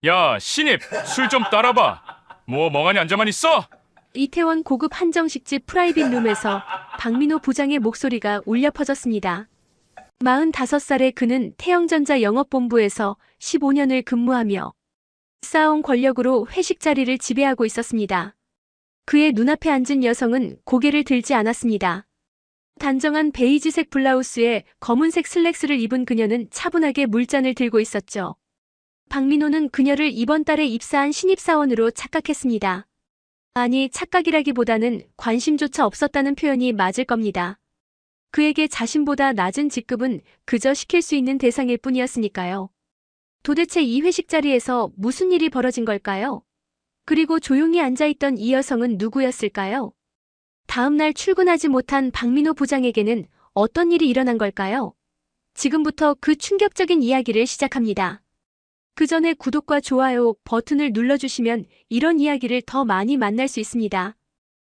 야, 신입, 술 좀 따라봐. 뭐 멍하니 앉아만 있어? 이태원 고급 한정식집 프라이빗 룸에서 박민호 부장의 목소리가 울려 퍼졌습니다. 45살의 그는 태영전자 영업본부에서 15년을 근무하며 쌓아온 권력으로 회식 자리를 지배하고 있었습니다. 그의 눈앞에 앉은 여성은 고개를 들지 않았습니다. 단정한 베이지색 블라우스에 검은색 슬랙스를 입은 그녀는 차분하게 물잔을 들고 있었죠. 박민호는 그녀를 이번 달에 입사한 신입사원으로 착각했습니다. 아니, 착각이라기보다는 관심조차 없었다는 표현이 맞을 겁니다. 그에게 자신보다 낮은 직급은 그저 시킬 수 있는 대상일 뿐이었으니까요. 도대체 이 회식 자리에서 무슨 일이 벌어진 걸까요? 그리고 조용히 앉아있던 이 여성은 누구였을까요? 다음 날 출근하지 못한 박민호 부장에게는 어떤 일이 일어난 걸까요? 지금부터 그 충격적인 이야기를 시작합니다. 그 전에 구독과 좋아요 버튼을 눌러주시면 이런 이야기를 더 많이 만날 수 있습니다.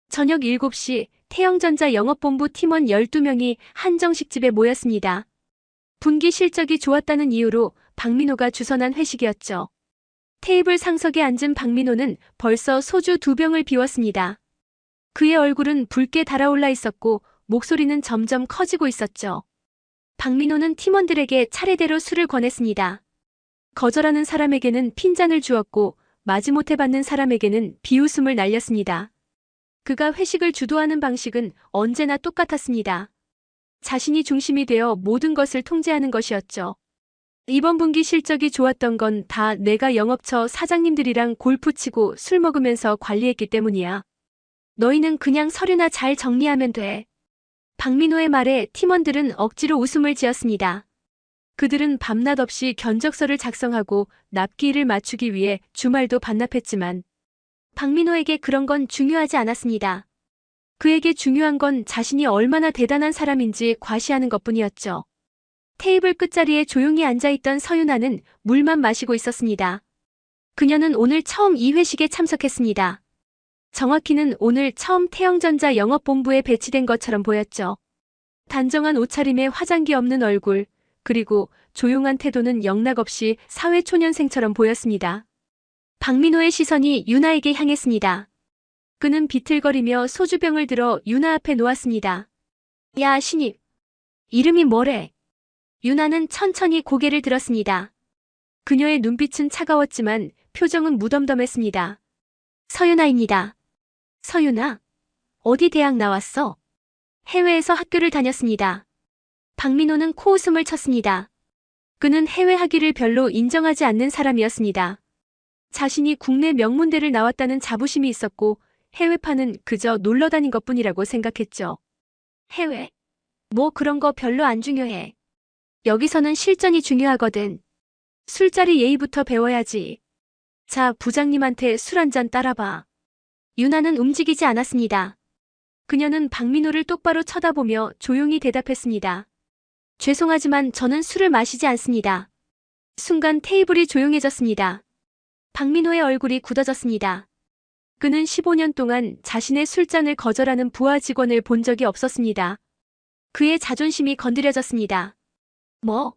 저녁 7시 태영전자 영업본부 팀원 12명이 한정식집에 모였습니다. 분기 실적이 좋았다는 이유로 박민호가 주선한 회식이었죠. 테이블 상석에 앉은 박민호는 벌써 소주 2병을 비웠습니다. 그의 얼굴은 붉게 달아올라 있었고 목소리는 점점 커지고 있었죠. 박민호는 팀원들에게 차례대로 술을 권했습니다. 거절하는 사람에게는 핀잔을 주었고 마지못해 받는 사람에게는 비웃음을 날렸습니다. 그가 회식을 주도하는 방식은 언제나 똑같았습니다. 자신이 중심이 되어 모든 것을 통제하는 것이었죠. 이번 분기 실적이 좋았던 건 다 내가 영업처 사장님들이랑 골프 치고 술 먹으면서 관리했기 때문이야. 너희는 그냥 서류나 잘 정리하면 돼. 박민호의 말에 팀원들은 억지로 웃음을 지었습니다. 그들은 밤낮 없이 견적서를 작성하고 납기일을 맞추기 위해 주말도 반납했지만 박민호에게 그런 건 중요하지 않았습니다. 그에게 중요한 건 자신이 얼마나 대단한 사람인지 과시하는 것뿐이었죠. 테이블 끝자리에 조용히 앉아있던 서윤아는 물만 마시고 있었습니다. 그녀는 오늘 처음 이 회식에 참석했습니다. 정확히는 오늘 처음 태영전자 영업본부에 배치된 것처럼 보였죠. 단정한 옷차림에 화장기 없는 얼굴, 그리고 조용한 태도는 영락없이 사회초년생처럼 보였습니다. 박민호의 시선이 유나에게 향했습니다. 그는 비틀거리며 소주병을 들어 유나 앞에 놓았습니다. 야, 신입. 이름이 뭐래? 유나는 천천히 고개를 들었습니다. 그녀의 눈빛은 차가웠지만 표정은 무덤덤했습니다. 서윤아입니다. 서윤아? 어디 대학 나왔어? 해외에서 학교를 다녔습니다. 박민호는 코웃음을 쳤습니다. 그는 해외 학위를 별로 인정하지 않는 사람이었습니다. 자신이 국내 명문대를 나왔다는 자부심이 있었고 해외파는 그저 놀러 다닌 것뿐이라고 생각했죠. 해외? 뭐 그런 거 별로 안 중요해. 여기서는 실전이 중요하거든. 술자리 예의부터 배워야지. 자, 부장님한테 술 한 잔 따라봐. 유나는 움직이지 않았습니다. 그녀는 박민호를 똑바로 쳐다보며 조용히 대답했습니다. 죄송하지만 저는 술을 마시지 않습니다. 순간 테이블이 조용해졌습니다. 박민호의 얼굴이 굳어졌습니다. 그는 15년 동안 자신의 술잔을 거절하는 부하 직원을 본 적이 없었습니다. 그의 자존심이 건드려졌습니다. 뭐?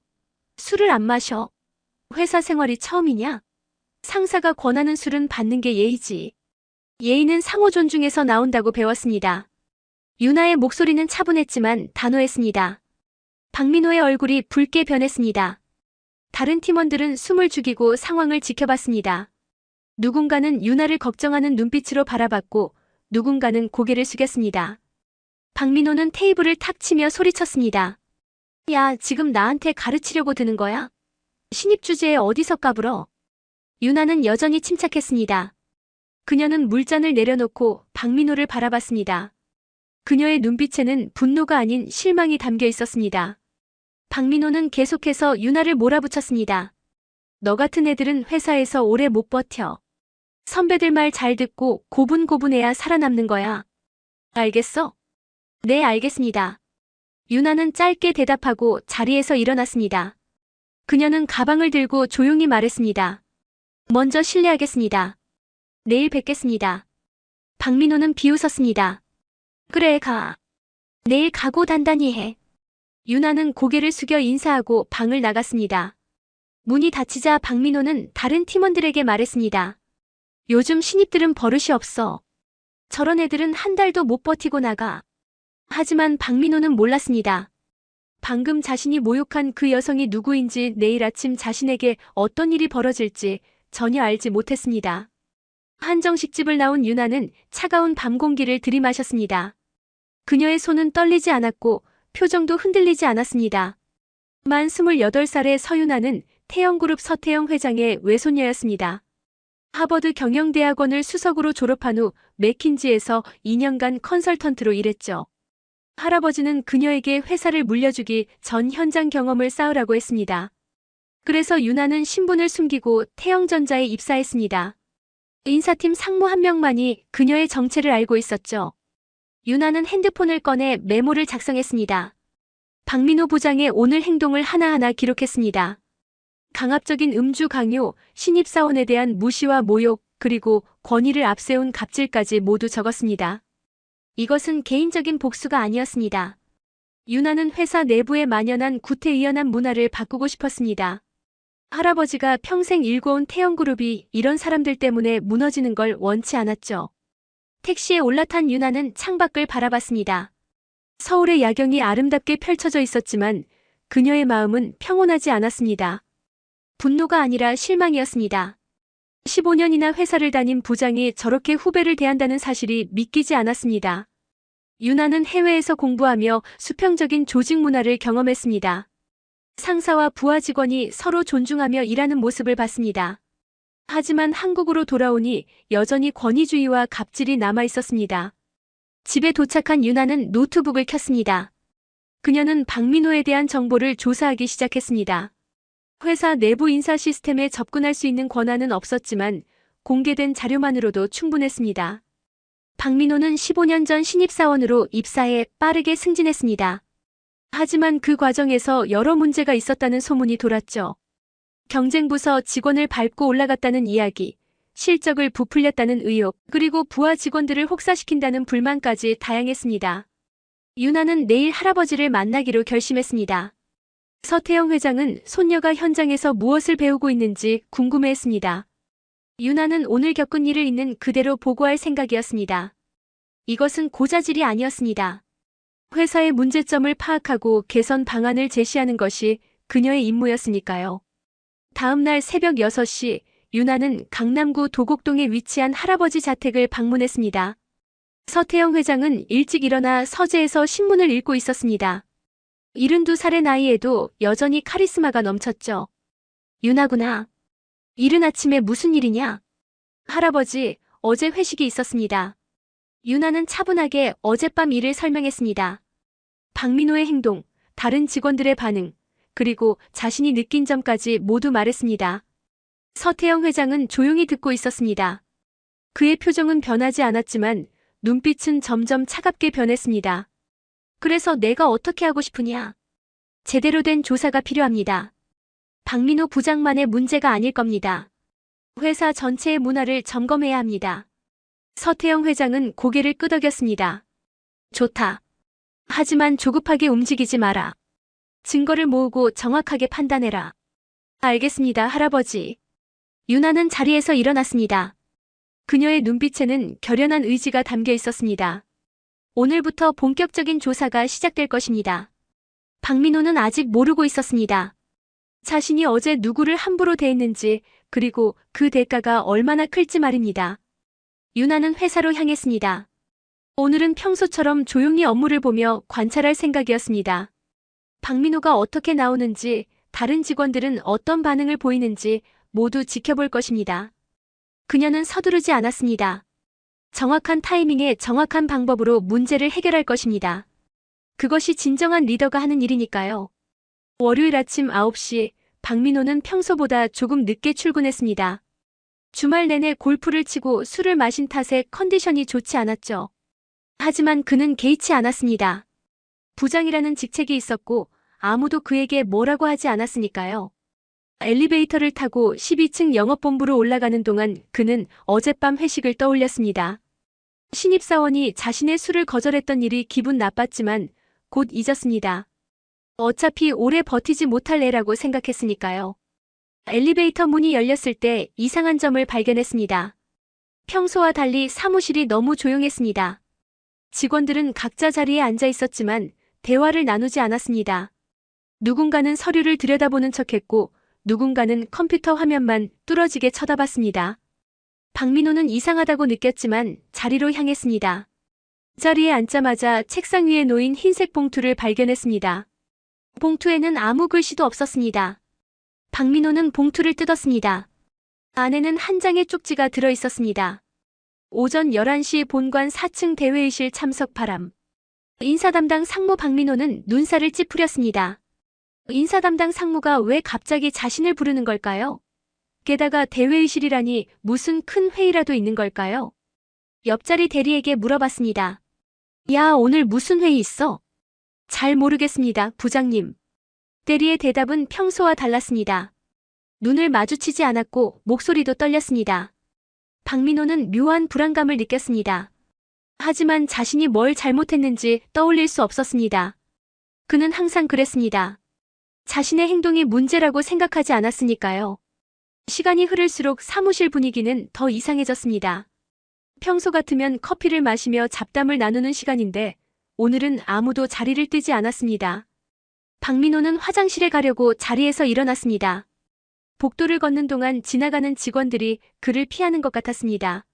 술을 안 마셔? 회사 생활이 처음이냐? 상사가 권하는 술은 받는 게 예의지. 예의는 상호 존중에서 나온다고 배웠습니다. 유나의 목소리는 차분했지만 단호했습니다. 박민호의 얼굴이 붉게 변했습니다. 다른 팀원들은 숨을 죽이고 상황을 지켜봤습니다. 누군가는 유나를 걱정하는 눈빛으로 바라봤고 누군가는 고개를 숙였습니다. 박민호는 테이블을 탁 치며 소리쳤습니다. 야, 지금 나한테 가르치려고 드는 거야? 신입 주제에 어디서 까불어? 유나는 여전히 침착했습니다. 그녀는 물잔을 내려놓고 박민호를 바라봤습니다. 그녀의 눈빛에는 분노가 아닌 실망이 담겨 있었습니다. 박민호는 계속해서 유나를 몰아붙였습니다. 너 같은 애들은 회사에서 오래 못 버텨. 선배들 말 잘 듣고 고분고분해야 살아남는 거야. 알겠어? 네, 알겠습니다. 유나는 짧게 대답하고 자리에서 일어났습니다. 그녀는 가방을 들고 조용히 말했습니다. 먼저 실례하겠습니다. 내일 뵙겠습니다. 박민호는 비웃었습니다. 그래, 가. 내일 각오 단단히 해. 유나는 고개를 숙여 인사하고 방을 나갔습니다. 문이 닫히자 박민호는 다른 팀원들에게 말했습니다. 요즘 신입들은 버릇이 없어. 저런 애들은 한 달도 못 버티고 나가. 하지만 박민호는 몰랐습니다. 방금 자신이 모욕한 그 여성이 누구인지, 내일 아침 자신에게 어떤 일이 벌어질지 전혀 알지 못했습니다. 한정식집을 나온 유나는 차가운 밤 공기를 들이마셨습니다. 그녀의 손은 떨리지 않았고 표정도 흔들리지 않았습니다. 만 28살의 서유나는 태영그룹 서태영 회장의 외손녀였습니다. 하버드 경영대학원을 수석으로 졸업한 후 맥킨지에서 2년간 컨설턴트로 일했죠. 할아버지는 그녀에게 회사를 물려주기 전 현장 경험을 쌓으라고 했습니다. 그래서 유나는 신분을 숨기고 태영전자에 입사했습니다. 인사팀 상무 한 명만이 그녀의 정체를 알고 있었죠. 유나는 핸드폰을 꺼내 메모를 작성했습니다. 박민호 부장의 오늘 행동을 하나하나 기록했습니다. 강압적인 음주 강요, 신입사원에 대한 무시와 모욕, 그리고 권위를 앞세운 갑질까지 모두 적었습니다. 이것은 개인적인 복수가 아니었습니다. 유나는 회사 내부에 만연한 구태의연한 문화를 바꾸고 싶었습니다. 할아버지가 평생 일궈온 태영그룹이 이런 사람들 때문에 무너지는 걸 원치 않았죠. 택시에 올라탄 유나는 창밖을 바라봤습니다. 서울의 야경이 아름답게 펼쳐져 있었지만 그녀의 마음은 평온하지 않았습니다. 분노가 아니라 실망이었습니다. 15년이나 회사를 다닌 부장이 저렇게 후배를 대한다는 사실이 믿기지 않았습니다. 유나는 해외에서 공부하며 수평적인 조직 문화를 경험했습니다. 상사와 부하 직원이 서로 존중하며 일하는 모습을 봤습니다. 하지만 한국으로 돌아오니 여전히 권위주의와 갑질이 남아 있었습니다. 집에 도착한 유나는 노트북을 켰습니다. 그녀는 박민호에 대한 정보를 조사하기 시작했습니다. 회사 내부 인사 시스템에 접근할 수 있는 권한은 없었지만 공개된 자료만으로도 충분했습니다. 박민호는 15년 전 신입사원으로 입사해 빠르게 승진했습니다. 하지만 그 과정에서 여러 문제가 있었다는 소문이 돌았죠. 경쟁부서 직원을 밟고 올라갔다는 이야기, 실적을 부풀렸다는 의혹, 그리고 부하 직원들을 혹사시킨다는 불만까지 다양했습니다. 유나는 내일 할아버지를 만나기로 결심했습니다. 서태영 회장은 손녀가 현장에서 무엇을 배우고 있는지 궁금해했습니다. 유나는 오늘 겪은 일을 있는 그대로 보고할 생각이었습니다. 이것은 고자질이 아니었습니다. 회사의 문제점을 파악하고 개선 방안을 제시하는 것이 그녀의 임무였으니까요. 다음 날 새벽 6시, 유나는 강남구 도곡동에 위치한 할아버지 자택을 방문했습니다. 서태영 회장은 일찍 일어나 서재에서 신문을 읽고 있었습니다. 72살의 나이에도 여전히 카리스마가 넘쳤죠. 유나구나. 이른 아침에 무슨 일이냐? 할아버지, 어제 회식이 있었습니다. 유나는 차분하게 어젯밤 일을 설명했습니다. 박민호의 행동, 다른 직원들의 반응, 그리고 자신이 느낀 점까지 모두 말했습니다. 서태영 회장은 조용히 듣고 있었습니다. 그의 표정은 변하지 않았지만 눈빛은 점점 차갑게 변했습니다. 그래서 내가 어떻게 하고 싶으냐? 제대로 된 조사가 필요합니다. 박민호 부장만의 문제가 아닐 겁니다. 회사 전체의 문화를 점검해야 합니다. 서태영 회장은 고개를 끄덕였습니다. 좋다. 하지만 조급하게 움직이지 마라. 증거를 모으고 정확하게 판단해라. 알겠습니다, 할아버지. 유나는 자리에서 일어났습니다. 그녀의 눈빛에는 결연한 의지가 담겨 있었습니다. 오늘부터 본격적인 조사가 시작될 것입니다. 박민호는 아직 모르고 있었습니다. 자신이 어제 누구를 함부로 대했는지, 그리고 그 대가가 얼마나 클지 말입니다. 유나는 회사로 향했습니다. 오늘은 평소처럼 조용히 업무를 보며 관찰할 생각이었습니다. 박민호가 어떻게 나오는지, 다른 직원들은 어떤 반응을 보이는지 모두 지켜볼 것입니다. 그녀는 서두르지 않았습니다. 정확한 타이밍에 정확한 방법으로 문제를 해결할 것입니다. 그것이 진정한 리더가 하는 일이니까요. 월요일 아침 9시, 박민호는 평소보다 조금 늦게 출근했습니다. 주말 내내 골프를 치고 술을 마신 탓에 컨디션이 좋지 않았죠. 하지만 그는 개의치 않았습니다. 부장이라는 직책이 있었고 아무도 그에게 뭐라고 하지 않았으니까요. 엘리베이터를 타고 12층 영업본부로 올라가는 동안 그는 어젯밤 회식을 떠올렸습니다. 신입사원이 자신의 술을 거절했던 일이 기분 나빴지만 곧 잊었습니다. 어차피 오래 버티지 못할 애라고 생각했으니까요. 엘리베이터 문이 열렸을 때 이상한 점을 발견했습니다. 평소와 달리 사무실이 너무 조용했습니다. 직원들은 각자 자리에 앉아 있었지만 대화를 나누지 않았습니다. 누군가는 서류를 들여다보는 척했고 누군가는 컴퓨터 화면만 뚫어지게 쳐다봤습니다. 박민호는 이상하다고 느꼈지만 자리로 향했습니다. 자리에 앉자마자 책상 위에 놓인 흰색 봉투를 발견했습니다. 봉투에는 아무 글씨도 없었습니다. 박민호는 봉투를 뜯었습니다. 안에는 한 장의 쪽지가 들어 있었습니다. 오전 11시 본관 4층 대회의실 참석 바람. 인사 담당 상무 박민호는 눈살을 찌푸렸습니다. 인사 담당 상무가 왜 갑자기 자신을 부르는 걸까요? 게다가 대회의실이라니 무슨 큰 회의라도 있는 걸까요? 옆자리 대리에게 물어봤습니다. 야, 오늘 무슨 회의 있어? 잘 모르겠습니다, 부장님. 대리의 대답은 평소와 달랐습니다. 눈을 마주치지 않았고 목소리도 떨렸습니다. 박민호는 묘한 불안감을 느꼈습니다. 하지만 자신이 뭘 잘못했는지 떠올릴 수 없었습니다. 그는 항상 그랬습니다. 자신의 행동이 문제라고 생각하지 않았으니까요. 시간이 흐를수록 사무실 분위기는 더 이상해졌습니다. 평소 같으면 커피를 마시며 잡담을 나누는 시간인데 오늘은 아무도 자리를 뜨지 않았습니다. 박민호는 화장실에 가려고 자리에서 일어났습니다. 복도를 걷는 동안 지나가는 직원들이 그를 피하는 것 같았습니다.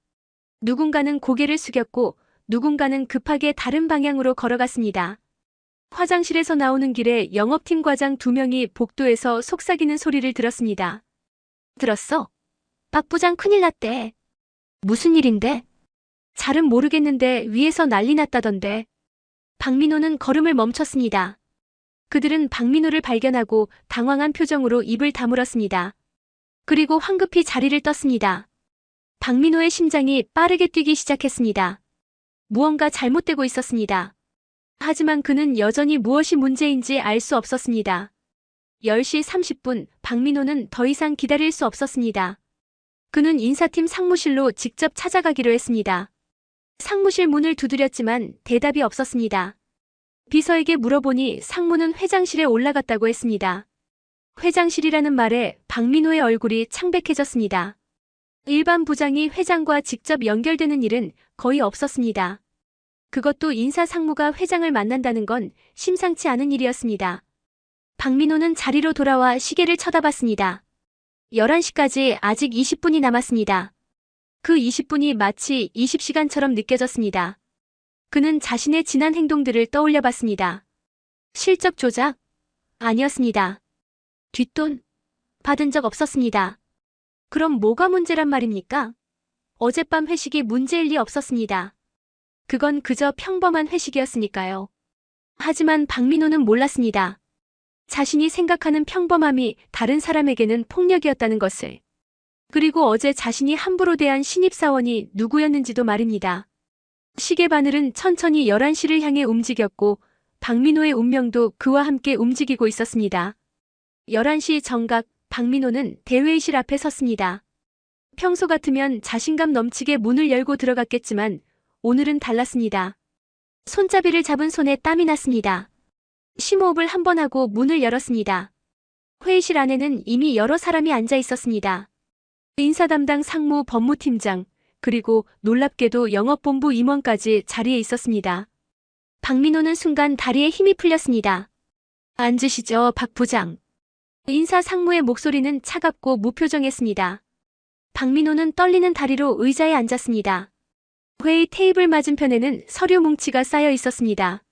누군가는 고개를 숙였고 누군가는 급하게 다른 방향으로 걸어갔습니다. 화장실에서 나오는 길에 영업팀 과장 2명이 복도에서 속삭이는 소리를 들었습니다. 들었어? 박 부장 큰일 났대. 무슨 일인데? 잘은 모르겠는데 위에서 난리 났다던데. 박민호는 걸음을 멈췄습니다. 그들은 박민호를 발견하고 당황한 표정으로 입을 다물었습니다. 그리고 황급히 자리를 떴습니다. 박민호의 심장이 빠르게 뛰기 시작했습니다. 무언가 잘못되고 있었습니다. 하지만 그는 여전히 무엇이 문제인지 알 수 없었습니다. 10시 30분, 박민호는 더 이상 기다릴 수 없었습니다. 그는 인사팀 상무실로 직접 찾아가기로 했습니다. 상무실 문을 두드렸지만 대답이 없었습니다. 비서에게 물어보니 상무는 회장실에 올라갔다고 했습니다. 회장실이라는 말에 박민호의 얼굴이 창백해졌습니다. 일반 부장이 회장과 직접 연결되는 일은 거의 없었습니다. 그것도 인사 상무가 회장을 만난다는 건 심상치 않은 일이었습니다. 박민호는 자리로 돌아와 시계를 쳐다봤습니다. 11시까지 아직 20분이 남았습니다. 그 20분이 마치 20시간처럼 느껴졌습니다. 그는 자신의 지난 행동들을 떠올려 봤습니다. 실적 조작? 아니었습니다. 뒷돈? 받은 적 없었습니다. 그럼 뭐가 문제란 말입니까? 어젯밤 회식이 문제일 리 없었습니다. 그건 그저 평범한 회식이었으니까요. 하지만 박민호는 몰랐습니다. 자신이 생각하는 평범함이 다른 사람에게는 폭력이었다는 것을. 그리고 어제 자신이 함부로 대한 신입사원이 누구였는지도 말입니다. 시계 바늘은 천천히 11시를 향해 움직였고 박민호의 운명도 그와 함께 움직이고 있었습니다. 11시 정각, 박민호는 대회의실 앞에 섰습니다. 평소 같으면 자신감 넘치게 문을 열고 들어갔겠지만 오늘은 달랐습니다. 손잡이를 잡은 손에 땀이 났습니다. 심호흡을 한 번 하고 문을 열었습니다. 회의실 안에는 이미 여러 사람이 앉아 있었습니다. 인사 담당 상무 법무팀장, 그리고 놀랍게도 영업본부 임원까지 자리에 있었습니다. 박민호는 순간 다리에 힘이 풀렸습니다. 앉으시죠, 박 부장. 인사 상무의 목소리는 차갑고 무표정했습니다. 박민호는 떨리는 다리로 의자에 앉았습니다. 회의 테이블 맞은편에는 서류 뭉치가 쌓여 있었습니다.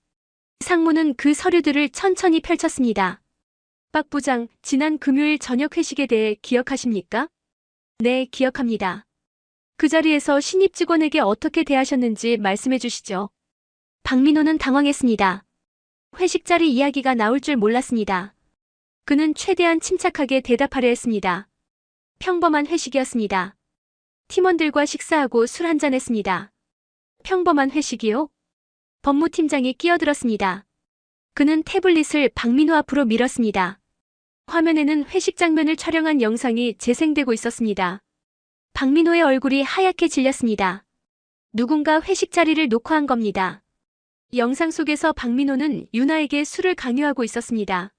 상무는 그 서류들을 천천히 펼쳤습니다. 박 부장, 지난 금요일 저녁 회식에 대해 기억하십니까? 네, 기억합니다. 그 자리에서 신입 직원에게 어떻게 대하셨는지 말씀해 주시죠. 박민호는 당황했습니다. 회식 자리 이야기가 나올 줄 몰랐습니다. 그는 최대한 침착하게 대답하려 했습니다. 평범한 회식이었습니다. 팀원들과 식사하고 술 한잔 했습니다. 평범한 회식이요? 법무팀장이 끼어들었습니다. 그는 태블릿을 박민호 앞으로 밀었습니다. 화면에는 회식 장면을 촬영한 영상이 재생되고 있었습니다. 박민호의 얼굴이 하얗게 질렸습니다. 누군가 회식 자리를 녹화한 겁니다. 영상 속에서 박민호는 유나에게 술을 강요하고 있었습니다.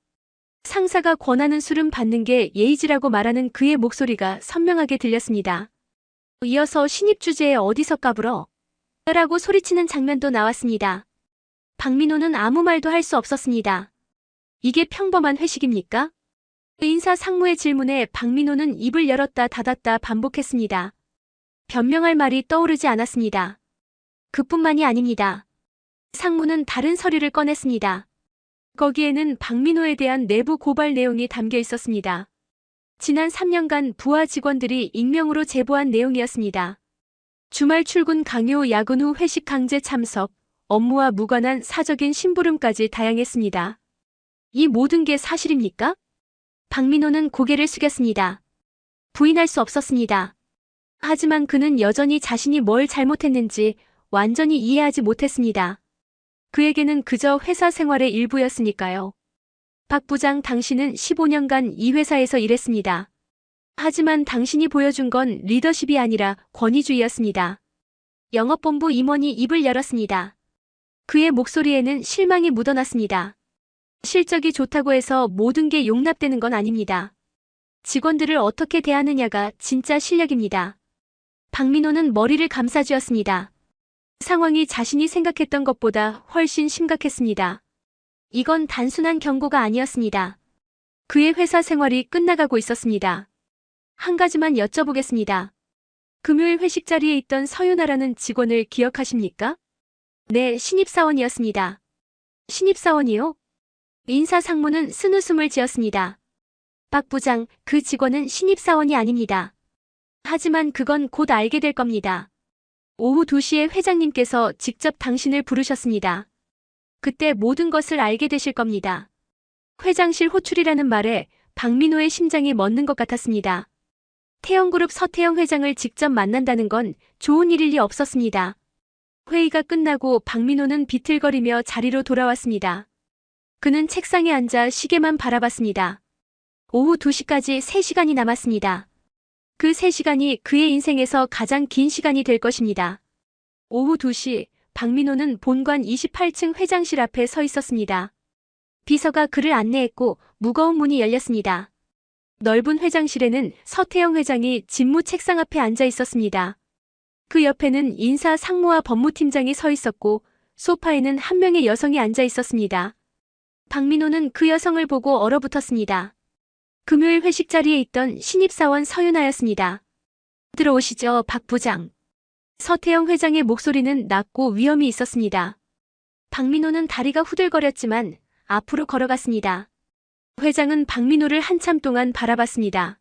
상사가 권하는 술은 받는 게 예의지라고 말하는 그의 목소리가 선명하게 들렸습니다. 이어서 신입 주제에 어디서 까불어? 라고 소리치는 장면도 나왔습니다. 박민호는 아무 말도 할 수 없었습니다. 이게 평범한 회식입니까? 인사 상무의 질문에 박민호는 입을 열었다 닫았다 반복했습니다. 변명할 말이 떠오르지 않았습니다. 그뿐만이 아닙니다. 상무는 다른 서류를 꺼냈습니다. 거기에는 박민호에 대한 내부 고발 내용이 담겨 있었습니다. 지난 3년간 부하 직원들이 익명으로 제보한 내용이었습니다. 주말 출근 강요, 야근 후 회식 강제 참석, 업무와 무관한 사적인 심부름까지 다양했습니다. 이 모든 게 사실입니까? 박민호는 고개를 숙였습니다. 부인할 수 없었습니다. 하지만 그는 여전히 자신이 뭘 잘못했는지 완전히 이해하지 못했습니다. 그에게는 그저 회사 생활의 일부였으니까요. 박 부장, 당신은 15년간 이 회사에서 일했습니다. 하지만 당신이 보여준 건 리더십이 아니라 권위주의였습니다. 영업본부 임원이 입을 열었습니다. 그의 목소리에는 실망이 묻어났습니다. 실적이 좋다고 해서 모든 게 용납되는 건 아닙니다. 직원들을 어떻게 대하느냐가 진짜 실력입니다. 박민호는 머리를 감싸쥐었습니다. 상황이 자신이 생각했던 것보다 훨씬 심각했습니다. 이건 단순한 경고가 아니었습니다. 그의 회사 생활이 끝나가고 있었습니다. 한 가지만 여쭤보겠습니다. 금요일 회식 자리에 있던 서윤아라는 직원을 기억하십니까? 네, 신입사원이었습니다. 신입사원이요? 인사상무는 쓴웃음을 지었습니다. 박 부장, 그 직원은 신입사원이 아닙니다. 하지만 그건 곧 알게 될 겁니다. 오후 2시에 회장님께서 직접 당신을 부르셨습니다. 그때 모든 것을 알게 되실 겁니다. 회장실 호출이라는 말에 박민호의 심장이 멎는 것 같았습니다. 태영그룹 서태영 회장을 직접 만난다는 건 좋은 일일 리 없었습니다. 회의가 끝나고 박민호는 비틀거리며 자리로 돌아왔습니다. 그는 책상에 앉아 시계만 바라봤습니다. 오후 2시까지 3시간이 남았습니다. 그 3시간이 그의 인생에서 가장 긴 시간이 될 것입니다. 오후 2시, 박민호는 본관 28층 회장실 앞에 서 있었습니다. 비서가 그를 안내했고 무거운 문이 열렸습니다. 넓은 회장실에는 서태영 회장이 집무 책상 앞에 앉아 있었습니다. 그 옆에는 인사 상무와 법무팀장이 서 있었고 소파에는 한 명의 여성이 앉아 있었습니다. 박민호는 그 여성을 보고 얼어붙었습니다. 금요일 회식 자리에 있던 신입사원 서윤아였습니다. 들어오시죠, 박 부장. 서태영 회장의 목소리는 낮고 위엄이 있었습니다. 박민호는 다리가 후들거렸지만 앞으로 걸어갔습니다. 회장은 박민호를 한참 동안 바라봤습니다.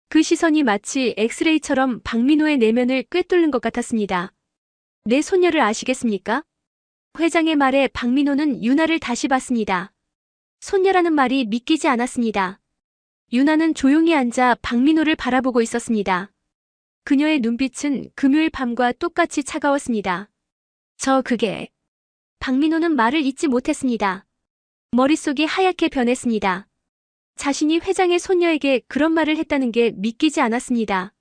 그 시선이 마치 엑스레이처럼 박민호의 내면을 꿰뚫는 것 같았습니다. 내 손녀를 아시겠습니까? 회장의 말에 박민호는 유나를 다시 봤습니다. 손녀라는 말이 믿기지 않았습니다. 유나는 조용히 앉아 박민호를 바라보고 있었습니다. 그녀의 눈빛은 금요일 밤과 똑같이 차가웠습니다. 그게... 박민호는 말을 잇지 못했습니다. 머릿속이 하얗게 변했습니다. 자신이 회장의 손녀에게 그런 말을 했다는 게 믿기지 않았습니다.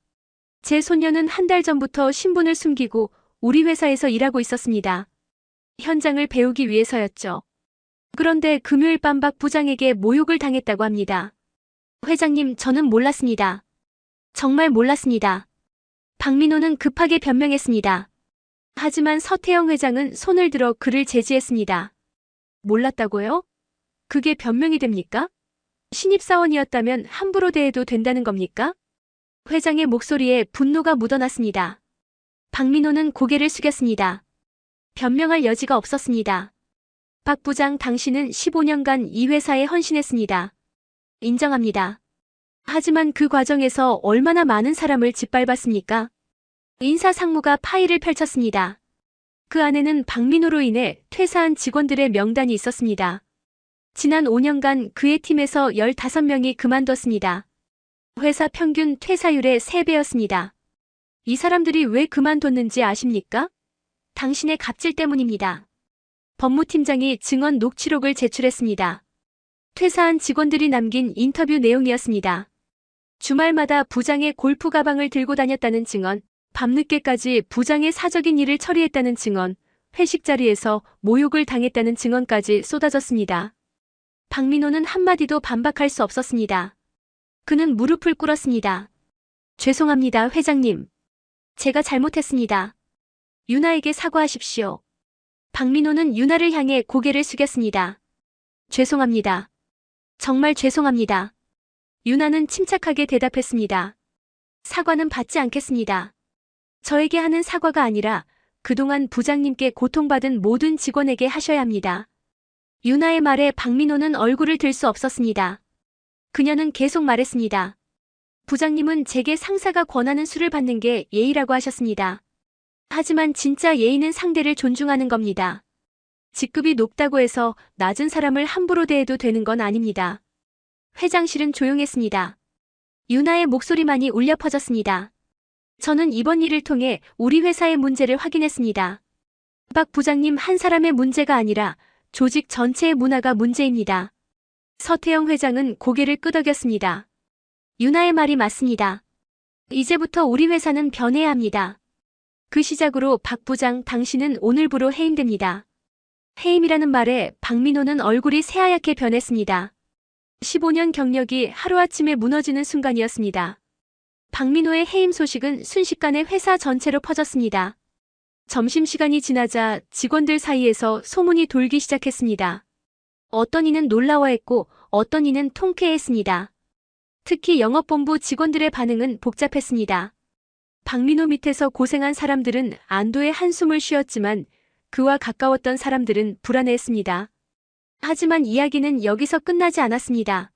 제 손녀는 한 달 전부터 신분을 숨기고 우리 회사에서 일하고 있었습니다. 현장을 배우기 위해서였죠. 그런데 금요일 밤 박 부장에게 모욕을 당했다고 합니다. 회장님, 저는 몰랐습니다. 정말 몰랐습니다. 박민호는 급하게 변명했습니다. 하지만 서태영 회장은 손을 들어 그를 제지했습니다. 몰랐다고요? 그게 변명이 됩니까? 신입사원이었다면 함부로 대해도 된다는 겁니까? 회장의 목소리에 분노가 묻어났습니다. 박민호는 고개를 숙였습니다. 변명할 여지가 없었습니다. 박 부장, 당신은 15년간 이 회사에 헌신했습니다. 인정합니다. 하지만 그 과정에서 얼마나 많은 사람을 짓밟았습니까? 인사상무가 파일을 펼쳤습니다. 그 안에는 박민호로 인해 퇴사한 직원들의 명단이 있었습니다. 지난 5년간 그의 팀에서 15명이 그만뒀습니다. 회사 평균 퇴사율의 3배였습니다. 이 사람들이 왜 그만뒀는지 아십니까? 당신의 갑질 때문입니다. 법무팀장이 증언 녹취록을 제출했습니다. 퇴사한 직원들이 남긴 인터뷰 내용이었습니다. 주말마다 부장의 골프 가방을 들고 다녔다는 증언, 밤늦게까지 부장의 사적인 일을 처리했다는 증언, 회식 자리에서 모욕을 당했다는 증언까지 쏟아졌습니다. 박민호는 한마디도 반박할 수 없었습니다. 그는 무릎을 꿇었습니다. 죄송합니다, 회장님. 제가 잘못했습니다. 유나에게 사과하십시오. 박민호는 유나를 향해 고개를 숙였습니다. 죄송합니다. 정말 죄송합니다. 유나는 침착하게 대답했습니다. 사과는 받지 않겠습니다. 저에게 하는 사과가 아니라 그동안 부장님께 고통받은 모든 직원에게 하셔야 합니다. 유나의 말에 박민호는 얼굴을 들 수 없었습니다. 그녀는 계속 말했습니다. 부장님은 제게 상사가 권하는 수를 받는 게 예의라고 하셨습니다. 하지만 진짜 예의는 상대를 존중하는 겁니다. 직급이 높다고 해서 낮은 사람을 함부로 대해도 되는 건 아닙니다. 회장실은 조용했습니다. 유나의 목소리만이 울려 퍼졌습니다. 저는 이번 일을 통해 우리 회사의 문제를 확인했습니다. 박 부장님 한 사람의 문제가 아니라 조직 전체의 문화가 문제입니다. 서태영 회장은 고개를 끄덕였습니다. 유나의 말이 맞습니다. 이제부터 우리 회사는 변해야 합니다. 그 시작으로 박 부장 당신은 오늘부로 해임됩니다. 해임이라는 말에 박민호는 얼굴이 새하얗게 변했습니다. 15년 경력이 하루아침에 무너지는 순간이었습니다. 박민호의 해임 소식은 순식간에 회사 전체로 퍼졌습니다. 점심시간이 지나자 직원들 사이에서 소문이 돌기 시작했습니다. 어떤 이는 놀라워했고 어떤 이는 통쾌했습니다. 특히 영업본부 직원들의 반응은 복잡했습니다. 박민호 밑에서 고생한 사람들은 안도의 한숨을 쉬었지만 그와 가까웠던 사람들은 불안해했습니다. 하지만 이야기는 여기서 끝나지 않았습니다.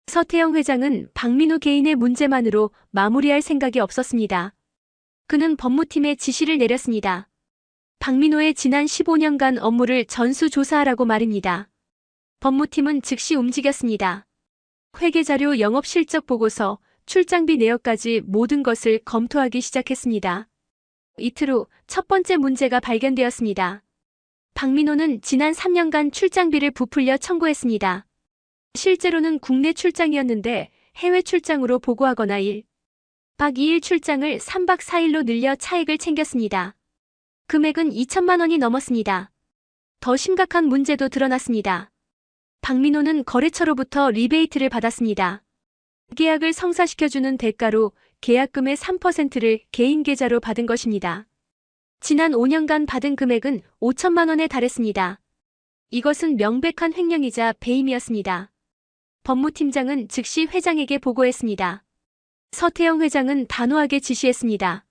서태영 회장은 박민호 개인의 문제만으로 마무리할 생각이 없었습니다. 그는 법무팀에 지시를 내렸습니다. 박민호의 지난 15년간 업무를 전수조사하라고 말입니다. 법무팀은 즉시 움직였습니다. 회계자료, 영업실적 보고서, 출장비 내역까지 모든 것을 검토하기 시작했습니다. 이틀 후 첫 번째 문제가 발견되었습니다. 박민호는 지난 3년간 출장비를 부풀려 청구했습니다. 실제로는 국내 출장이었는데 해외 출장으로 보고하거나 1박 2일 출장을 3박 4일로 늘려 차익을 챙겼습니다. 금액은 2천만 원이 넘었습니다. 더 심각한 문제도 드러났습니다. 박민호는 거래처로부터 리베이트를 받았습니다. 계약을 성사시켜주는 대가로 계약금의 3%를 개인 계좌로 받은 것입니다. 지난 5년간 받은 금액은 5천만 원에 달했습니다. 이것은 명백한 횡령이자 배임이었습니다. 법무팀장은 즉시 회장에게 보고했습니다. 서태영 회장은 단호하게 지시했습니다.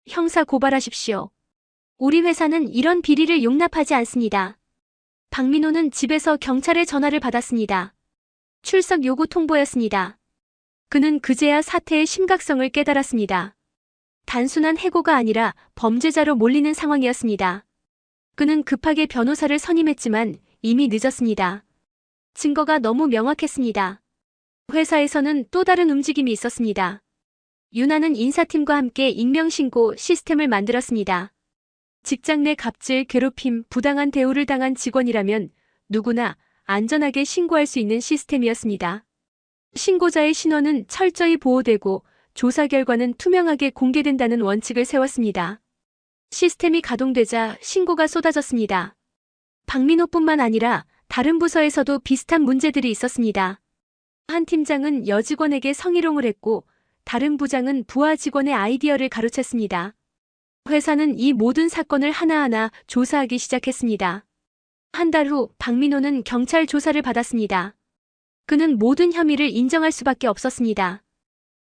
형사 고발하십시오. 우리 회사는 이런 비리를 용납하지 않습니다. 박민호는 집에서 경찰에 전화를 받았습니다. 출석 요구 통보였습니다. 그는 그제야 사태의 심각성을 깨달았습니다. 단순한 해고가 아니라 범죄자로 몰리는 상황이었습니다. 그는 급하게 변호사를 선임했지만 이미 늦었습니다. 증거가 너무 명확했습니다. 회사에서는 또 다른 움직임이 있었습니다. 유나는 인사팀과 함께 익명신고 시스템을 만들었습니다. 직장 내 갑질, 괴롭힘, 부당한 대우를 당한 직원이라면 누구나 안전하게 신고할 수 있는 시스템이었습니다. 신고자의 신원은 철저히 보호되고 조사 결과는 투명하게 공개된다는 원칙을 세웠습니다. 시스템이 가동되자 신고가 쏟아졌습니다. 박민호뿐만 아니라 다른 부서에서도 비슷한 문제들이 있었습니다. 한 팀장은 여직원에게 성희롱을 했고 다른 부장은 부하 직원의 아이디어를 가로챘습니다. 회사는 이 모든 사건을 하나하나 조사하기 시작했습니다. 한 달 후 박민호는 경찰 조사를 받았습니다. 그는 모든 혐의를 인정할 수밖에 없었습니다.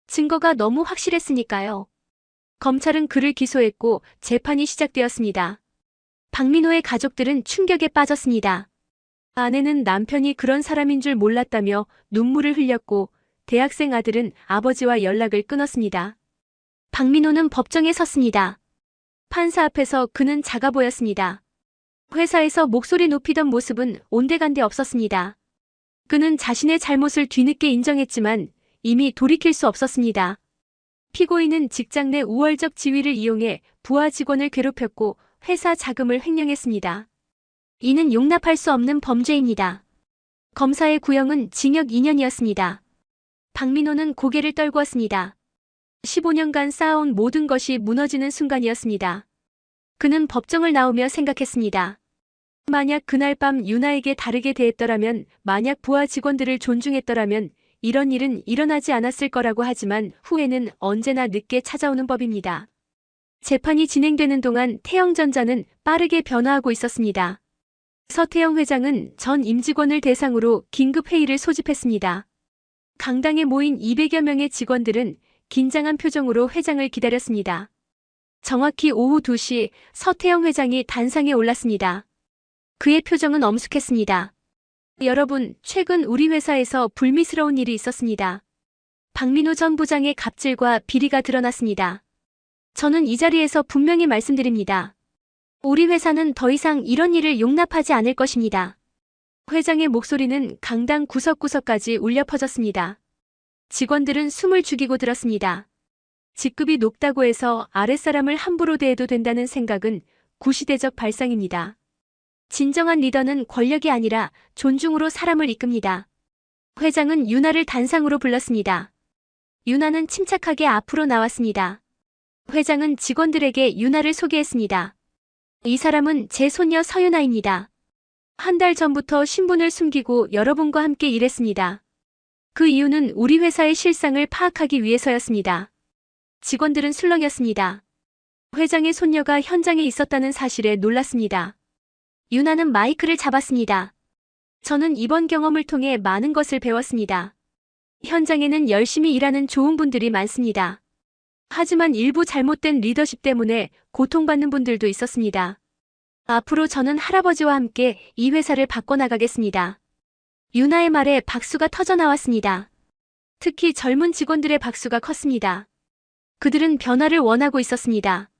증거가 너무 확실했으니까요. 검찰은 그를 기소했고 재판이 시작되었습니다. 박민호의 가족들은 충격에 빠졌습니다. 아내는 남편이 그런 사람인 줄 몰랐다며 눈물을 흘렸고 대학생 아들은 아버지와 연락을 끊었습니다. 박민호는 법정에 섰습니다. 판사 앞에서 그는 작아 보였습니다. 회사에서 목소리 높이던 모습은 온데간데 없었습니다. 그는 자신의 잘못을 뒤늦게 인정했지만 이미 돌이킬 수 없었습니다. 피고인은 직장 내 우월적 지위를 이용해 부하 직원을 괴롭혔고 회사 자금을 횡령했습니다. 이는 용납할 수 없는 범죄입니다. 검사의 구형은 징역 2년이었습니다. 박민호는 고개를 떨구었습니다. 15년간 쌓아온 모든 것이 무너지는 순간이었습니다. 그는 법정을 나오며 생각했습니다. 만약 그날 밤 유나에게 다르게 대했더라면, 만약 부하 직원들을 존중했더라면 이런 일은 일어나지 않았을 거라고 하지만 후회는 언제나 늦게 찾아오는 법입니다. 재판이 진행되는 동안 태영전자는 빠르게 변화하고 있었습니다. 서태영 회장은 전 임직원을 대상으로 긴급회의를 소집했습니다. 강당에 모인 200여 명의 직원들은 긴장한 표정으로 회장을 기다렸습니다. 정확히 오후 2시 서태영 회장이 단상에 올랐습니다. 그의 표정은 엄숙했습니다. 여러분, 최근 우리 회사에서 불미스러운 일이 있었습니다. 박민호 전 부장의 갑질과 비리가 드러났습니다. 저는 이 자리에서 분명히 말씀드립니다. 우리 회사는 더 이상 이런 일을 용납하지 않을 것입니다. 회장의 목소리는 강당 구석구석까지 울려 퍼졌습니다. 직원들은 숨을 죽이고 들었습니다. 직급이 높다고 해서 아랫사람을 함부로 대해도 된다는 생각은 구시대적 발상입니다. 진정한 리더는 권력이 아니라 존중으로 사람을 이끕니다. 회장은 유나를 단상으로 불렀습니다. 유나는 침착하게 앞으로 나왔습니다. 회장은 직원들에게 유나를 소개했습니다. 이 사람은 제 손녀 서유나입니다. 한 달 전부터 신분을 숨기고 여러분과 함께 일했습니다. 그 이유는 우리 회사의 실상을 파악하기 위해서였습니다. 직원들은 술렁였습니다. 회장의 손녀가 현장에 있었다는 사실에 놀랐습니다. 유나는 마이크를 잡았습니다. 저는 이번 경험을 통해 많은 것을 배웠습니다. 현장에는 열심히 일하는 좋은 분들이 많습니다. 하지만 일부 잘못된 리더십 때문에 고통받는 분들도 있었습니다. 앞으로 저는 할아버지와 함께 이 회사를 바꿔나가겠습니다. 유나의 말에 박수가 터져나왔습니다. 특히 젊은 직원들의 박수가 컸습니다. 그들은 변화를 원하고 있었습니다.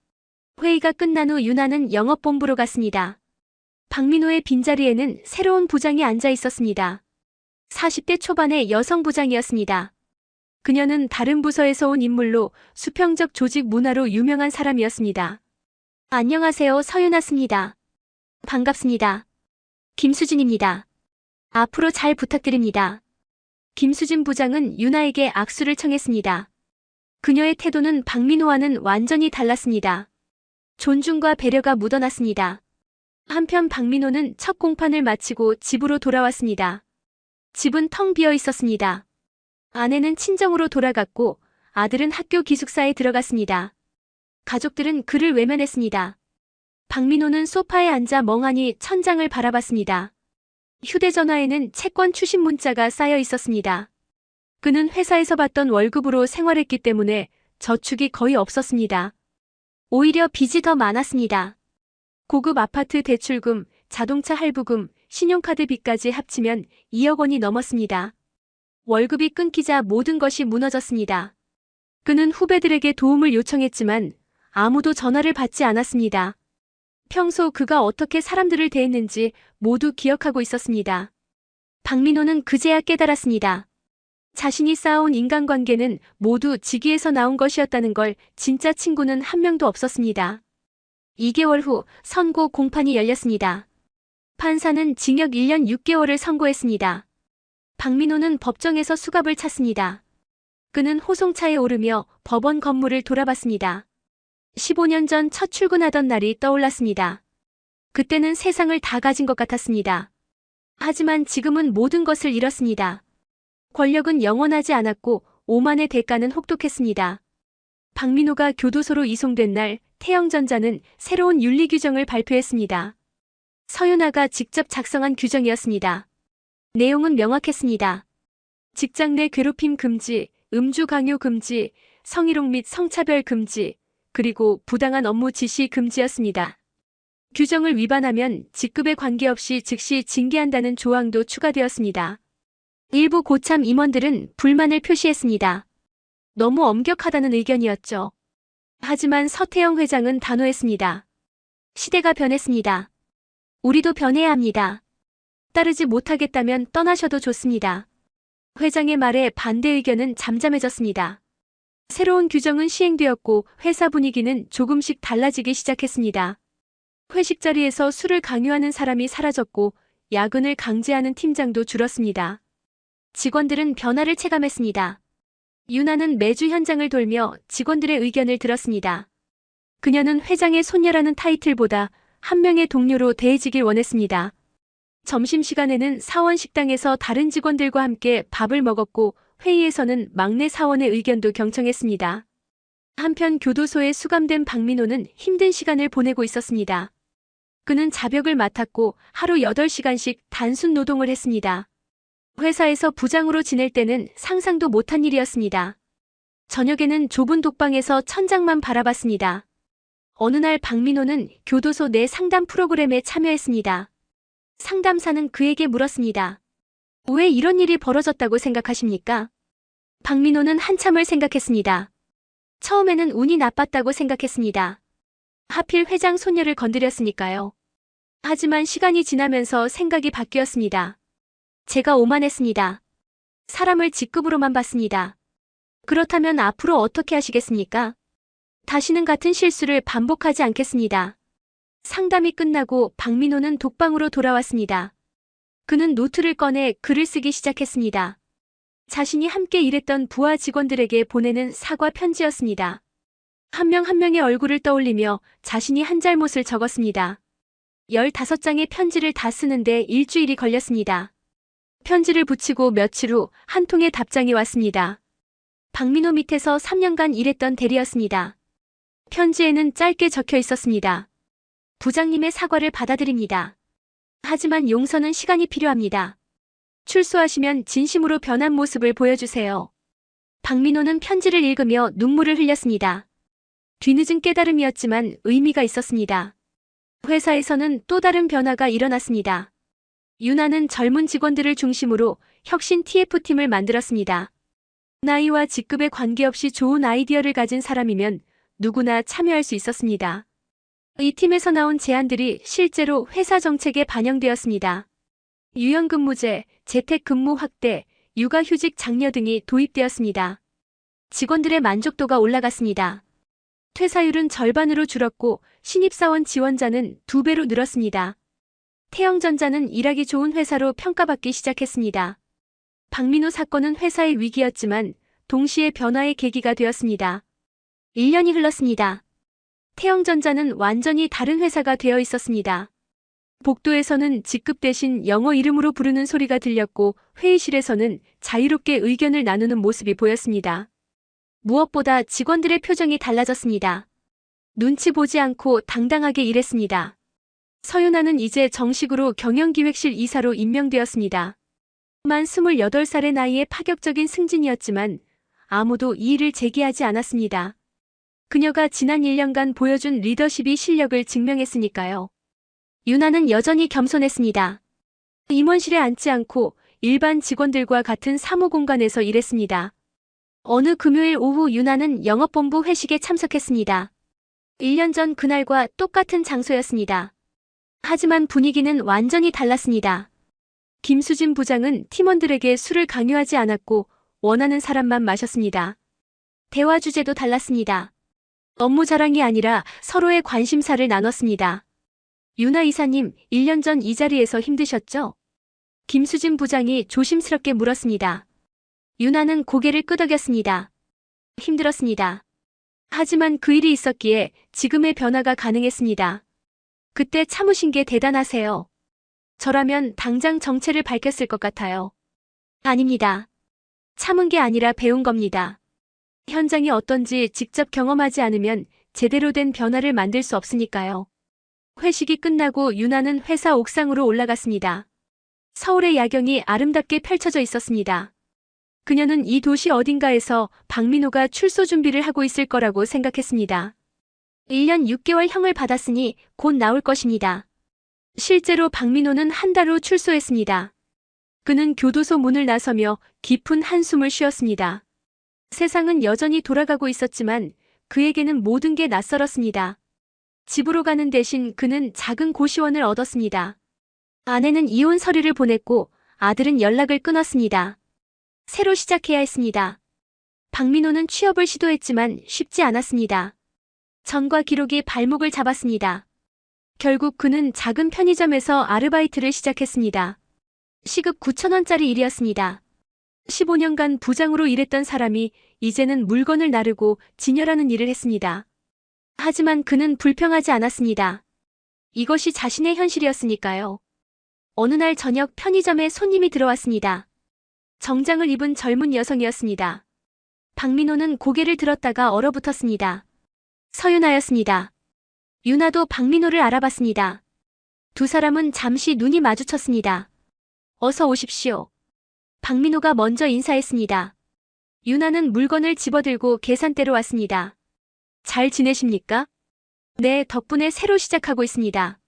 회의가 끝난 후 유나는 영업본부로 갔습니다. 박민호의 빈자리에는 새로운 부장이 앉아 있었습니다. 40대 초반의 여성 부장이었습니다. 그녀는 다른 부서에서 온 인물로 수평적 조직 문화로 유명한 사람이었습니다. 안녕하세요, 서윤아입니다. 반갑습니다. 김수진입니다. 앞으로 잘 부탁드립니다. 김수진 부장은 유나에게 악수를 청했습니다. 그녀의 태도는 박민호와는 완전히 달랐습니다. 존중과 배려가 묻어났습니다. 한편 박민호는 첫 공판을 마치고 집으로 돌아왔습니다. 집은 텅 비어 있었습니다. 아내는 친정으로 돌아갔고 아들은 학교 기숙사에 들어갔습니다. 가족들은 그를 외면했습니다. 박민호는 소파에 앉아 멍하니 천장을 바라봤습니다. 휴대전화에는 채권 추심 문자가 쌓여 있었습니다. 그는 회사에서 받던 월급으로 생활했기 때문에 저축이 거의 없었습니다. 오히려 빚이 더 많았습니다. 고급 아파트 대출금, 자동차 할부금, 신용카드 빚까지 합치면 2억 원이 넘었습니다. 월급이 끊기자 모든 것이 무너졌습니다. 그는 후배들에게 도움을 요청했지만 아무도 전화를 받지 않았습니다. 평소 그가 어떻게 사람들을 대했는지 모두 기억하고 있었습니다. 박민호는 그제야 깨달았습니다. 자신이 쌓아온 인간관계는 모두 직위에서 나온 것이었다는 걸. 진짜 친구는 한 명도 없었습니다. 2개월 후 선고 공판이 열렸습니다. 판사는 징역 1년 6개월을 선고했습니다. 박민호는 법정에서 수갑을 찼습니다. 그는 호송차에 오르며 법원 건물을 돌아봤습니다. 15년 전 첫 출근하던 날이 떠올랐습니다. 그때는 세상을 다 가진 것 같았습니다. 하지만 지금은 모든 것을 잃었습니다. 권력은 영원하지 않았고 오만의 대가는 혹독했습니다. 박민호가 교도소로 이송된 날 태영전자는 새로운 윤리 규정을 발표했습니다. 서윤아가 직접 작성한 규정이었습니다. 내용은 명확했습니다. 직장 내 괴롭힘 금지, 음주 강요 금지, 성희롱 및 성차별 금지, 그리고 부당한 업무 지시 금지였습니다. 규정을 위반하면 직급에 관계없이 즉시 징계한다는 조항도 추가되었습니다. 일부 고참 임원들은 불만을 표시했습니다. 너무 엄격하다는 의견이었죠. 하지만 서태영 회장은 단호했습니다. 시대가 변했습니다. 우리도 변해야 합니다. 따르지 못하겠다면 떠나셔도 좋습니다. 회장의 말에 반대 의견은 잠잠해졌습니다. 새로운 규정은 시행되었고 회사 분위기는 조금씩 달라지기 시작했습니다. 회식 자리에서 술을 강요하는 사람이 사라졌고 야근을 강제하는 팀장도 줄었습니다. 직원들은 변화를 체감했습니다. 유나는 매주 현장을 돌며 직원들의 의견을 들었습니다. 그녀는 회장의 손녀라는 타이틀보다 한 명의 동료로 대해지길 원했습니다. 점심시간에는 사원 식당에서 다른 직원들과 함께 밥을 먹었고 회의에서는 막내 사원의 의견도 경청했습니다. 한편 교도소에 수감된 박민호는 힘든 시간을 보내고 있었습니다. 그는 자벽을 맡았고 하루 8시간씩 단순 노동을 했습니다. 회사에서 부장으로 지낼 때는 상상도 못한 일이었습니다. 저녁에는 좁은 독방에서 천장만 바라봤습니다. 어느 날 박민호는 교도소 내 상담 프로그램에 참여했습니다. 상담사는 그에게 물었습니다. 왜 이런 일이 벌어졌다고 생각하십니까? 박민호는 한참을 생각했습니다. 처음에는 운이 나빴다고 생각했습니다. 하필 회장 손녀를 건드렸으니까요. 하지만 시간이 지나면서 생각이 바뀌었습니다. 제가 오만했습니다. 사람을 직급으로만 봤습니다. 그렇다면 앞으로 어떻게 하시겠습니까? 다시는 같은 실수를 반복하지 않겠습니다. 상담이 끝나고 박민호는 독방으로 돌아왔습니다. 그는 노트를 꺼내 글을 쓰기 시작했습니다. 자신이 함께 일했던 부하 직원들에게 보내는 사과 편지였습니다. 한 명 한 명의 얼굴을 떠올리며 자신이 한 잘못을 적었습니다. 15장의 편지를 다 쓰는데 일주일이 걸렸습니다. 편지를 붙이고 며칠 후 한 통의 답장이 왔습니다. 박민호 밑에서 3년간 일했던 대리였습니다. 편지에는 짧게 적혀 있었습니다. 부장님의 사과를 받아들입니다. 하지만 용서는 시간이 필요합니다. 출소하시면 진심으로 변한 모습을 보여주세요. 박민호는 편지를 읽으며 눈물을 흘렸습니다. 뒤늦은 깨달음이었지만 의미가 있었습니다. 회사에서는 또 다른 변화가 일어났습니다. 유나는 젊은 직원들을 중심으로 혁신 TF팀을 만들었습니다. 나이와 직급에 관계없이 좋은 아이디어를 가진 사람이면 누구나 참여할 수 있었습니다. 이 팀에서 나온 제안들이 실제로 회사 정책에 반영되었습니다. 유연근무제, 재택근무 확대, 육아휴직 장려 등이 도입되었습니다. 직원들의 만족도가 올라갔습니다. 퇴사율은 절반으로 줄었고 신입사원 지원자는 2배로 늘었습니다. 태영전자는 일하기 좋은 회사로 평가받기 시작했습니다. 박민호 사건은 회사의 위기였지만 동시에 변화의 계기가 되었습니다. 1년이 흘렀습니다. 태영전자는 완전히 다른 회사가 되어 있었습니다. 복도에서는 직급 대신 영어 이름으로 부르는 소리가 들렸고 회의실에서는 자유롭게 의견을 나누는 모습이 보였습니다. 무엇보다 직원들의 표정이 달라졌습니다. 눈치 보지 않고 당당하게 일했습니다. 서윤아는 이제 정식으로 경영기획실 이사로 임명되었습니다. 만 28살의 나이에 파격적인 승진이었지만 아무도 이의를 제기하지 않았습니다. 그녀가 지난 1년간 보여준 리더십이 실력을 증명했으니까요. 유나는 여전히 겸손했습니다. 임원실에 앉지 않고 일반 직원들과 같은 사무 공간에서 일했습니다. 어느 금요일 오후 유나는 영업본부 회식에 참석했습니다. 1년 전 그날과 똑같은 장소였습니다. 하지만 분위기는 완전히 달랐습니다. 김수진 부장은 팀원들에게 술을 강요하지 않았고 원하는 사람만 마셨습니다. 대화 주제도 달랐습니다. 업무 자랑이 아니라 서로의 관심사를 나눴습니다. 유나 이사님, 1년 전 이 자리에서 힘드셨죠? 김수진 부장이 조심스럽게 물었습니다. 유나는 고개를 끄덕였습니다. 힘들었습니다. 하지만 그 일이 있었기에 지금의 변화가 가능했습니다. 그때 참으신 게 대단하세요. 저라면 당장 정체를 밝혔을 것 같아요. 아닙니다. 참은 게 아니라 배운 겁니다. 현장이 어떤지 직접 경험하지 않으면 제대로 된 변화를 만들 수 없으니까요. 회식이 끝나고 유나는 회사 옥상으로 올라갔습니다. 서울의 야경이 아름답게 펼쳐져 있었습니다. 그녀는 이 도시 어딘가에서 박민호가 출소 준비를 하고 있을 거라고 생각했습니다. 1년 6개월 형을 받았으니 곧 나올 것입니다. 실제로 박민호는 한 달 후 출소했습니다. 그는 교도소 문을 나서며 깊은 한숨을 쉬었습니다. 세상은 여전히 돌아가고 있었지만 그에게는 모든 게 낯설었습니다. 집으로 가는 대신 그는 작은 고시원을 얻었습니다. 아내는 이혼 서류를 보냈고 아들은 연락을 끊었습니다. 새로 시작해야 했습니다. 박민호는 취업을 시도했지만 쉽지 않았습니다. 전과 기록이 발목을 잡았습니다. 결국 그는 작은 편의점에서 아르바이트를 시작했습니다. 시급 9,000원짜리 일이었습니다. 15년간 부장으로 일했던 사람이 이제는 물건을 나르고 진열하는 일을 했습니다. 하지만 그는 불평하지 않았습니다. 이것이 자신의 현실이었으니까요. 어느 날 저녁 편의점에 손님이 들어왔습니다. 정장을 입은 젊은 여성이었습니다. 박민호는 고개를 들었다가 얼어붙었습니다. 서윤아였습니다. 유나도 박민호를 알아봤습니다. 두 사람은 잠시 눈이 마주쳤습니다. 어서 오십시오. 박민호가 먼저 인사했습니다. 유나는 물건을 집어들고 계산대로 왔습니다. 잘 지내십니까? 네, 덕분에 새로 시작하고 있습니다.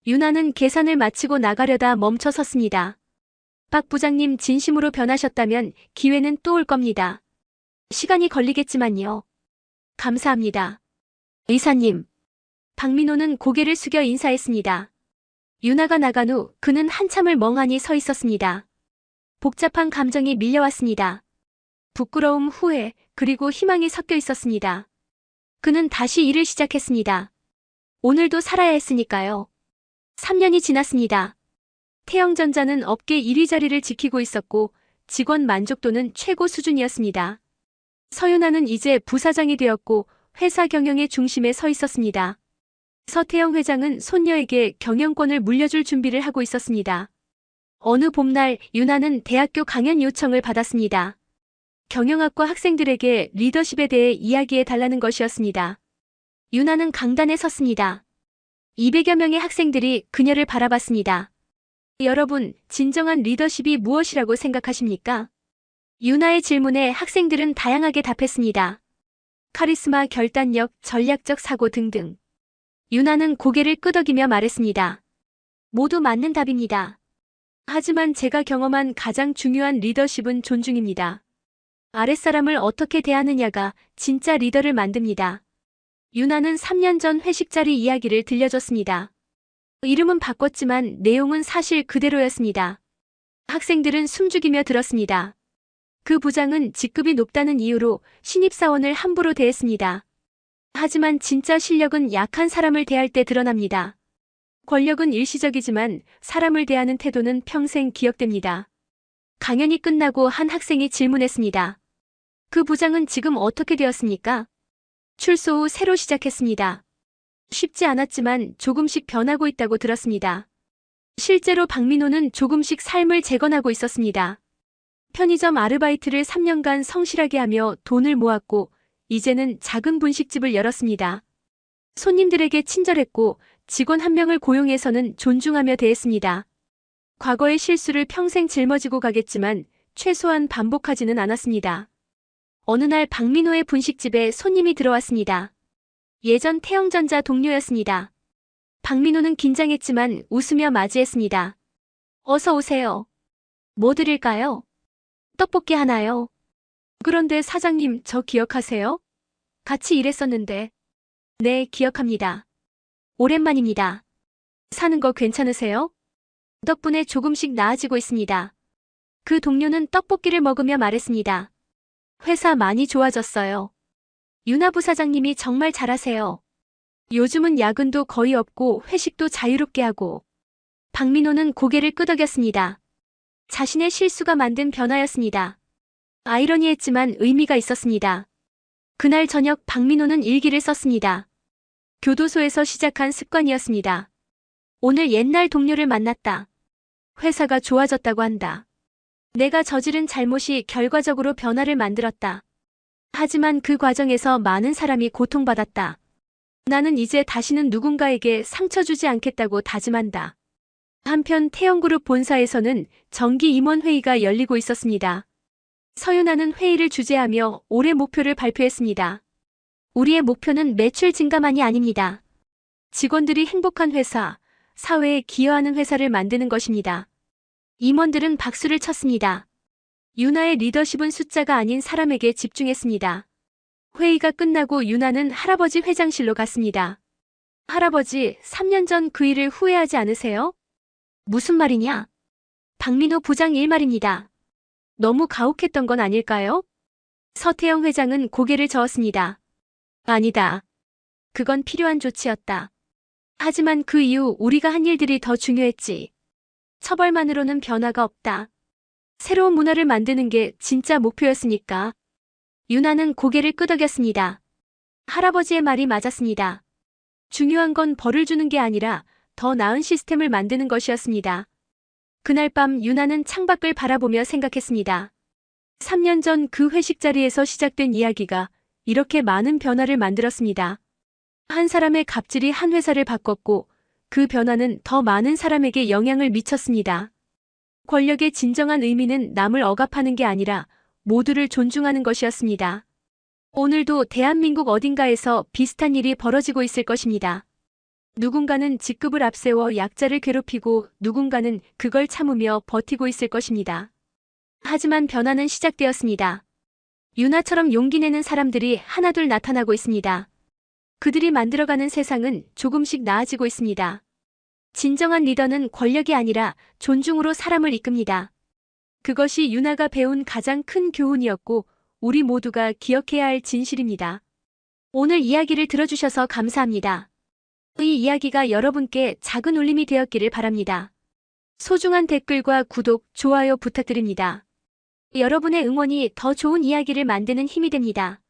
유나는 계산을 마치고 나가려다 멈춰 섰습니다. 박 부장님 진심으로 변하셨다면 기회는 또 올 겁니다. 시간이 걸리겠지만요. 감사합니다. 이사님. 박민호는 고개를 숙여 인사했습니다. 유나가 나간 후 그는 한참을 멍하니 서 있었습니다. 복잡한 감정이 밀려왔습니다. 부끄러움, 후회, 그리고 희망이 섞여 있었습니다. 그는 다시 일을 시작했습니다. 오늘도 살아야 했으니까요. 3년이 지났습니다. 태영전자는 업계 1위 자리를 지키고 있었고 직원 만족도는 최고 수준이었습니다. 서윤아는 이제 부사장이 되었고 회사 경영의 중심에 서 있었습니다. 서태영 회장은 손녀에게 경영권을 물려줄 준비를 하고 있었습니다. 어느 봄날 유나는 대학교 강연 요청을 받았습니다. 경영학과 학생들에게 리더십에 대해 이야기해 달라는 것이었습니다. 유나는 강단에 섰습니다. 200여 명의 학생들이 그녀를 바라봤습니다. 여러분, 진정한 리더십이 무엇이라고 생각하십니까? 유나의 질문에 학생들은 다양하게 답했습니다. 카리스마, 결단력, 전략적 사고 등등. 유나는 고개를 끄덕이며 말했습니다. 모두 맞는 답입니다. 하지만 제가 경험한 가장 중요한 리더십은 존중입니다. 아랫사람을 어떻게 대하느냐가 진짜 리더를 만듭니다. 유나는 3년 전 회식 자리 이야기를 들려줬습니다. 이름은 바꿨지만 내용은 사실 그대로였습니다. 학생들은 숨죽이며 들었습니다. 그 부장은 직급이 높다는 이유로 신입사원을 함부로 대했습니다. 하지만 진짜 실력은 약한 사람을 대할 때 드러납니다. 권력은 일시적이지만 사람을 대하는 태도는 평생 기억됩니다. 강연이 끝나고 한 학생이 질문했습니다. 그 부장은 지금 어떻게 되었습니까? 출소 후 새로 시작했습니다. 쉽지 않았지만 조금씩 변하고 있다고 들었습니다. 실제로 박민호는 조금씩 삶을 재건하고 있었습니다. 편의점 아르바이트를 3년간 성실하게 하며 돈을 모았고 이제는 작은 분식집을 열었습니다. 손님들에게 친절했고 직원 한 명을 고용해서는 존중하며 대했습니다. 과거의 실수를 평생 짊어지고 가겠지만 최소한 반복하지는 않았습니다. 어느 날 박민호의 분식집에 손님이 들어왔습니다. 예전 태영전자 동료였습니다. 박민호는 긴장했지만 웃으며 맞이했습니다. 어서 오세요. 뭐 드릴까요? 떡볶이 하나요. 그런데 사장님, 저 기억하세요? 같이 일했었는데. 네, 기억합니다. 오랜만입니다. 사는 거 괜찮으세요? 덕분에 조금씩 나아지고 있습니다. 그 동료는 떡볶이를 먹으며 말했습니다. 회사 많이 좋아졌어요. 유나 부사장님이 정말 잘하세요. 요즘은 야근도 거의 없고 회식도 자유롭게 하고. 박민호는 고개를 끄덕였습니다. 자신의 실수가 만든 변화였습니다. 아이러니했지만 의미가 있었습니다. 그날 저녁 박민호는 일기를 썼습니다. 교도소에서 시작한 습관이었습니다. 오늘 옛날 동료를 만났다. 회사가 좋아졌다고 한다. 내가 저지른 잘못이 결과적으로 변화를 만들었다. 하지만 그 과정에서 많은 사람이 고통받았다. 나는 이제 다시는 누군가에게 상처 주지 않겠다고 다짐한다. 한편 태영그룹 본사에서는 정기 임원회의가 열리고 있었습니다. 서윤아는 회의를 주재하며 올해 목표를 발표했습니다. 우리의 목표는 매출 증가만이 아닙니다. 직원들이 행복한 회사, 사회에 기여하는 회사를 만드는 것입니다. 임원들은 박수를 쳤습니다. 유나의 리더십은 숫자가 아닌 사람에게 집중했습니다. 회의가 끝나고 유나는 할아버지 회장실로 갔습니다. 할아버지, 3년 전 그 일을 후회하지 않으세요? 무슨 말이냐? 박민호 부장 일 말입니다. 너무 가혹했던 건 아닐까요? 서태영 회장은 고개를 저었습니다. 아니다. 그건 필요한 조치였다. 하지만 그 이후 우리가 한 일들이 더 중요했지. 처벌만으로는 변화가 없다. 새로운 문화를 만드는 게 진짜 목표였으니까. 유나는 고개를 끄덕였습니다. 할아버지의 말이 맞았습니다. 중요한 건 벌을 주는 게 아니라 더 나은 시스템을 만드는 것이었습니다. 그날 밤 유나는 창밖을 바라보며 생각했습니다. 3년 전 그 회식 자리에서 시작된 이야기가 이렇게 많은 변화를 만들었습니다. 한 사람의 갑질이 한 회사를 바꿨고 그 변화는 더 많은 사람에게 영향을 미쳤습니다. 권력의 진정한 의미는 남을 억압하는 게 아니라 모두를 존중하는 것이었습니다. 오늘도 대한민국 어딘가에서 비슷한 일이 벌어지고 있을 것입니다. 누군가는 직급을 앞세워 약자를 괴롭히고 누군가는 그걸 참으며 버티고 있을 것입니다. 하지만 변화는 시작되었습니다. 유나처럼 용기 내는 사람들이 하나둘 나타나고 있습니다. 그들이 만들어가는 세상은 조금씩 나아지고 있습니다. 진정한 리더는 권력이 아니라 존중으로 사람을 이끕니다. 그것이 유나가 배운 가장 큰 교훈이었고 우리 모두가 기억해야 할 진실입니다. 오늘 이야기를 들어주셔서 감사합니다. 이 이야기가 여러분께 작은 울림이 되었기를 바랍니다. 소중한 댓글과 구독, 좋아요 부탁드립니다. 여러분의 응원이 더 좋은 이야기를 만드는 힘이 됩니다.